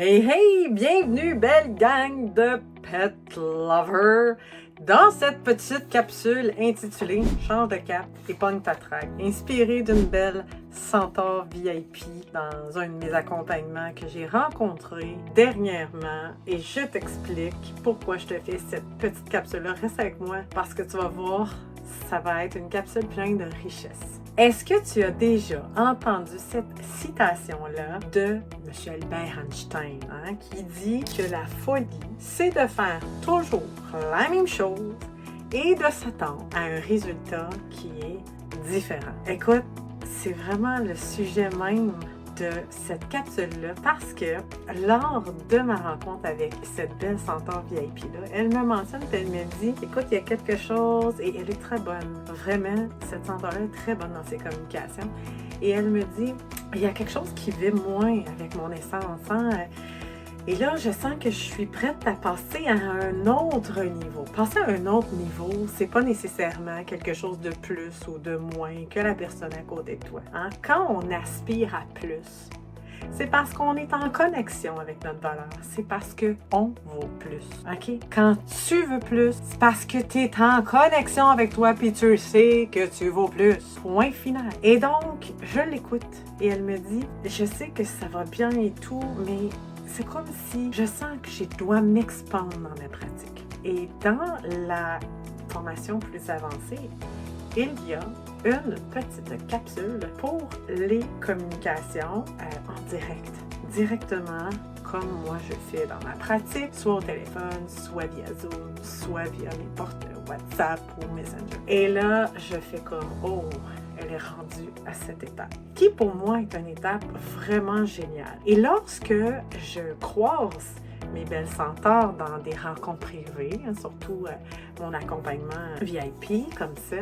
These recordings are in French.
Hey hey! Bienvenue, belle gang de pet lovers! Dans cette petite capsule intitulée Change de cap et pogne ta traque, inspirée d'une belle centaure VIP dans un de mes accompagnements que j'ai rencontré dernièrement, et je t'explique pourquoi je te fais cette petite capsule-là. Reste avec moi parce que tu vas voir, ça va être une capsule pleine de richesse. Est-ce que tu as déjà entendu cette citation-là de M. Albert Einstein, qui dit que la folie, c'est de faire toujours la même chose et de s'attendre à un résultat qui est différent? Écoute, c'est vraiment le sujet même de cette capsule-là parce que lors de ma rencontre avec cette belle centaure VIP-là, elle me mentionne, elle me dit, écoute, il y a quelque chose, et elle est très bonne, vraiment, cette centaure-là est très bonne dans ses communications, et elle me dit, il y a quelque chose qui vibre moins avec mon essence, et là, je sens que je suis prête à passer à un autre niveau. Passer à un autre niveau, c'est pas nécessairement quelque chose de plus ou de moins que la personne à côté de toi. Quand on aspire à plus, c'est parce qu'on est en connexion avec notre valeur. C'est parce qu'on vaut plus. OK? Quand tu veux plus, c'est parce que tu es en connexion avec toi puis tu sais que tu vaux plus. Point final. Et donc, je l'écoute et elle me dit, je sais que ça va bien et tout, mais c'est comme si je sens que je dois m'expandre dans ma pratique. Et dans la formation plus avancée, il y a une petite capsule pour les communications en direct. Directement, comme moi je fais dans ma pratique, soit au téléphone, soit via Zoom, soit via n'importe WhatsApp ou Messenger. Et là, je fais comme, oh, elle est rendue à cette étape, qui pour moi est une étape vraiment géniale. Et lorsque je croise mes belles centaures dans des rencontres privées, surtout mon accompagnement VIP comme ça,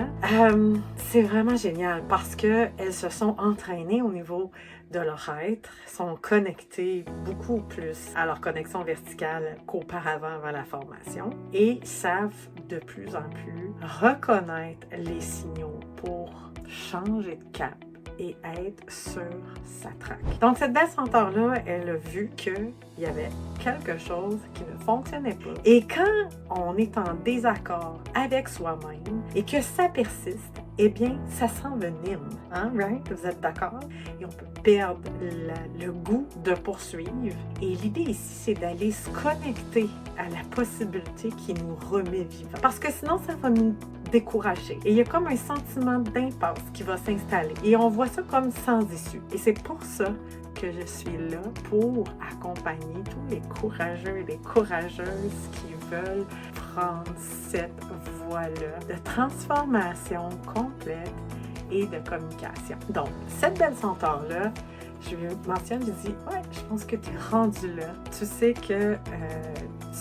c'est vraiment génial parce qu'elles se sont entraînées au niveau de leur être, sont connectées beaucoup plus à leur connexion verticale qu'auparavant avant la formation et savent de plus en plus reconnaître les signaux pour changer de cap et être sur sa traque. Donc, cette belle centaure-là, elle a vu qu'il y avait quelque chose qui ne fonctionnait pas. Et quand on est en désaccord avec soi-même et que ça persiste, eh bien, ça s'envenime. Right? Vous êtes d'accord? Et on peut perdre le goût de poursuivre. Et l'idée ici, c'est d'aller se connecter à la possibilité qui nous remet vivants. Parce que sinon, ça va nous décourager. Et il y a comme un sentiment d'impasse qui va s'installer. Et on voit ça comme sans issue. Et c'est pour ça que je suis là pour accompagner tous les courageux et les courageuses qui veulent prendre cette voie-là de transformation complète et de communication. Donc, cette belle centaure-là, je lui mentionne, je dis, ouais, je pense que tu es rendu là. Tu sais que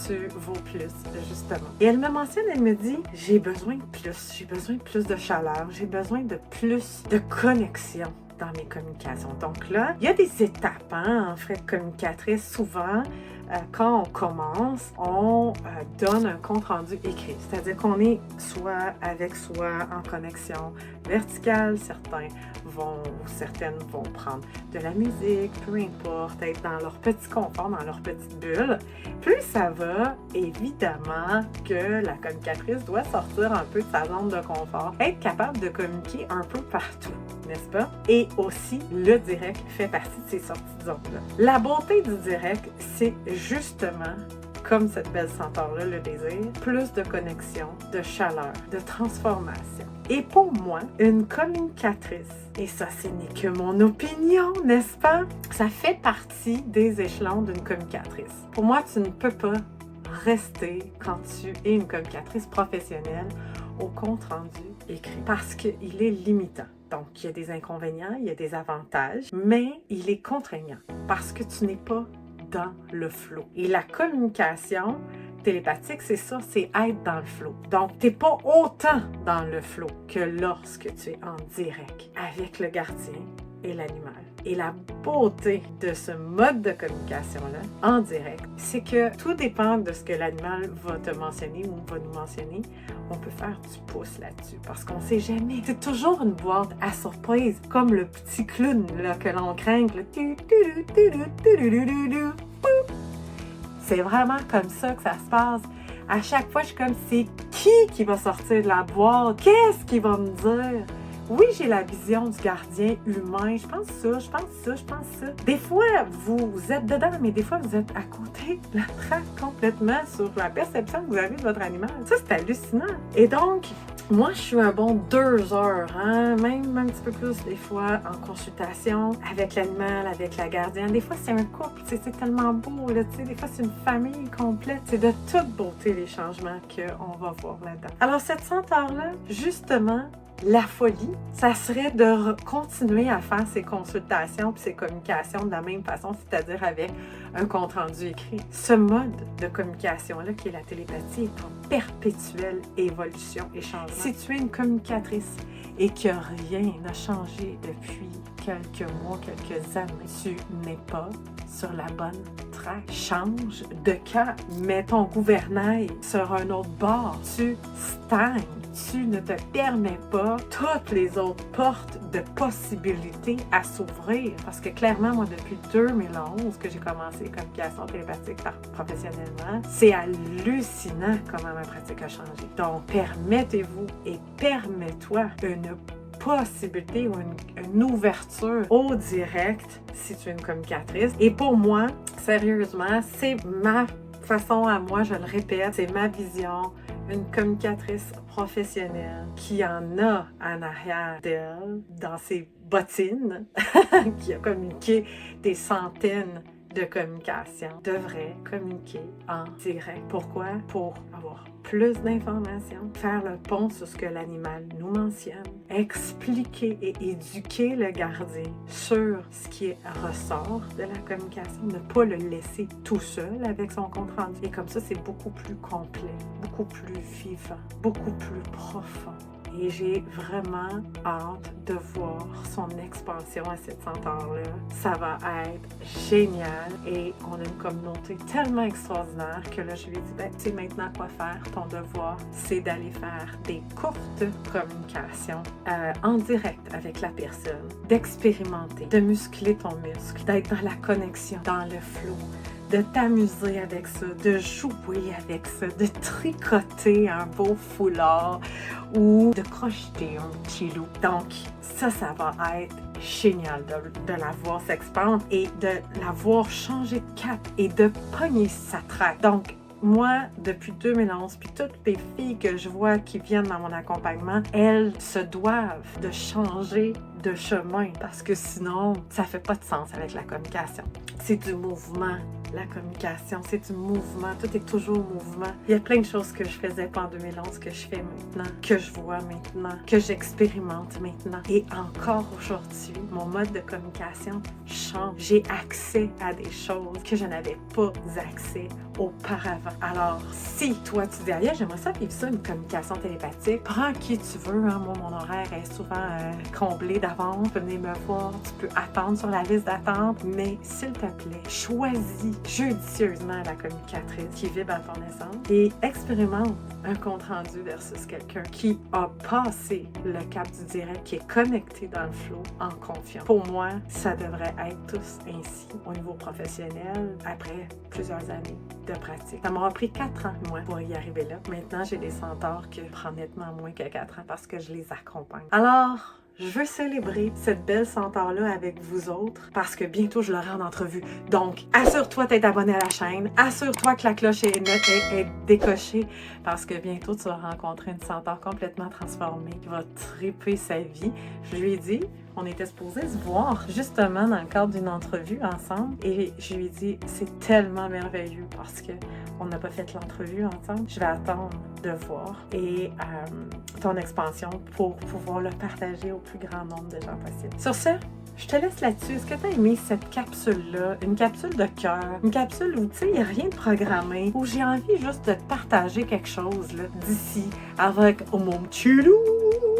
tu vaux plus, justement. Et elle me mentionne, elle me dit, j'ai besoin de plus de chaleur, j'ai besoin de plus de connexion dans mes communications. Donc là, il y a des étapes, en fait, communicatrice. Souvent, quand on commence, on donne un compte-rendu écrit. C'est-à-dire qu'on est soit avec soi en connexion verticale, certaines vont prendre de la musique, peu importe, être dans leur petit confort, dans leur petite bulle. Plus ça va, évidemment que la communicatrice doit sortir un peu de sa zone de confort, être capable de communiquer un peu partout, n'est-ce pas? Et aussi, le direct fait partie de ces sorties de zone-là. La beauté du direct, c'est justement, comme cette belle centaure-là le désir, plus de connexion, de chaleur, de transformation. Et pour moi, une communicatrice, et ça, ce n'est que mon opinion, n'est-ce pas? Ça fait partie des échelons d'une communicatrice. Pour moi, tu ne peux pas rester, quand tu es une communicatrice professionnelle, au compte-rendu écrit, parce qu'il est limitant. Donc, il y a des inconvénients, il y a des avantages, mais il est contraignant, parce que tu n'es pas dans le flow. Et la communication télépathique, c'est ça, c'est être dans le flow. Donc, tu n'es pas autant dans le flow que lorsque tu es en direct avec le gardien et l'animal. Et la beauté de ce mode de communication-là, en direct, c'est que tout dépend de ce que l'animal va te mentionner ou va nous mentionner. On peut faire du pouce là-dessus parce qu'on ne sait jamais. C'est toujours une boîte à surprise, comme le petit clown là, que l'on craint. C'est vraiment comme ça que ça se passe. À chaque fois, je suis comme, c'est qui va sortir de la boîte? Qu'est-ce qu'il va me dire? Oui, j'ai la vision du gardien humain. Je pense ça, je pense ça, je pense ça. Des fois, vous êtes dedans, mais des fois, vous êtes à côté de la traque complètement sur la perception que vous avez de votre animal. Ça, c'est hallucinant. Et donc, moi, je suis un bon 2 heures, hein? Même un petit peu plus des fois en consultation avec l'animal, avec la gardienne. Des fois, c'est un couple, c'est tellement beau, là, des fois, c'est une famille complète. C'est de toute beauté les changements qu'on va voir là-dedans. Alors, cette senteur-là, justement, la folie, ça serait de continuer à faire ces consultations puis ces communications de la même façon, c'est-à-dire avec un compte-rendu écrit. Ce mode de communication-là, qui est la télépathie, est en perpétuelle évolution et changement. Si tu es une communicatrice et que rien n'a changé depuis quelques mois, quelques années, tu n'es pas sur la bonne track. Change de cap. Mets ton gouvernail sur un autre bord. Tu stagnes. Tu ne te permets pas toutes les autres portes de possibilités à s'ouvrir. Parce que clairement, moi, depuis 2011 que j'ai commencé les communications télépathiques professionnellement, c'est hallucinant comment ma pratique a changé. Donc, permettez-vous et permets-toi une possibilité ou une ouverture au direct si tu es une communicatrice. Et pour moi, sérieusement, c'est ma façon à moi, je le répète, c'est ma vision, une communicatrice professionnelle qui en a en arrière d'elle, dans ses bottines, qui a communiqué des centaines de communications, devrait communiquer en direct. Pourquoi? Pour avoir plus d'informations, faire le pont sur ce que l'animal nous mentionne, expliquer et éduquer le gardien sur ce qui ressort de la communication, ne pas le laisser tout seul avec son compte rendu. Et comme ça, c'est beaucoup plus complet, beaucoup plus vivant, beaucoup plus profond. Et j'ai vraiment hâte de voir son expansion à cette senteur-là. Ça va être génial et on a une communauté tellement extraordinaire que là, je lui ai dit, ben, tu sais maintenant quoi faire. Ton devoir, c'est d'aller faire des courtes communications en direct avec la personne, d'expérimenter, de muscler ton muscle, d'être dans la connexion, dans le flow, de t'amuser avec ça, de jouer avec ça, de tricoter un beau foulard ou de crocheter un petit loup. Donc, ça va être génial de la voir s'expandre et de la voir changer de cap et de pogner sa traque. Donc, moi, depuis 2011, puis toutes les filles que je vois qui viennent dans mon accompagnement, elles se doivent de changer de chemin parce que sinon, ça fait pas de sens avec la communication. C'est du mouvement, la communication, c'est du mouvement, tout est toujours mouvement. Il y a plein de choses que je faisais pas en 2011 que je fais maintenant, que je vois maintenant, que j'expérimente maintenant. Et encore aujourd'hui, mon mode de communication change. J'ai accès à des choses que je n'avais pas accès auparavant. Alors, si toi tu dis, ah, j'aimerais ça vivre ça, une communication télépathique, prends qui tu veux. Hein. Moi, mon horaire est souvent comblé d'avance. Tu peux venir me voir, tu peux attendre sur la liste d'attente, mais s'il te plaît, choisis judicieusement la communicatrice qui vibre à ton essence et expérimente un compte-rendu versus quelqu'un qui a passé le cap du direct, qui est connecté dans le flow en confiance. Pour moi, ça devrait être tous ainsi au niveau professionnel après plusieurs années de pratique. Ça m'aura pris 4 ans, moi, pour y arriver là. Maintenant, j'ai des centaures qui prennent nettement moins que 4 ans parce que je les accompagne. Alors, je veux célébrer cette belle centaure-là avec vous autres parce que bientôt, je l'aurai en entrevue. Donc, assure-toi d'être abonné à la chaîne. Assure-toi que la cloche est décochée parce que bientôt, tu vas rencontrer une centaure complètement transformée qui va triper sa vie. Je lui ai dit, on était supposés se voir justement dans le cadre d'une entrevue ensemble et je lui ai dit, c'est tellement merveilleux parce que on n'a pas fait l'entrevue ensemble. Je vais attendre de voir et ton expansion pour pouvoir le partager au plus grand nombre de gens possible. Sur ce, je te laisse là-dessus. Est-ce que tu as aimé cette capsule-là? Une capsule de cœur, une capsule où, tu sais, il n'y a rien de programmé, où j'ai envie juste de te partager quelque chose là, d'ici avec mon petit loup,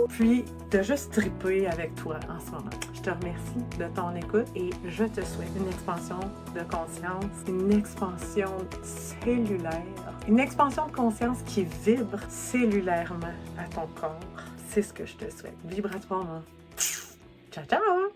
puis de juste triper avec toi en ce moment. Je te remercie de ton écoute et je te souhaite une expansion de conscience, une expansion cellulaire, une expansion de conscience qui vibre cellulairement à ton corps. C'est ce que je te souhaite. Vibratoirement. Ciao, ciao!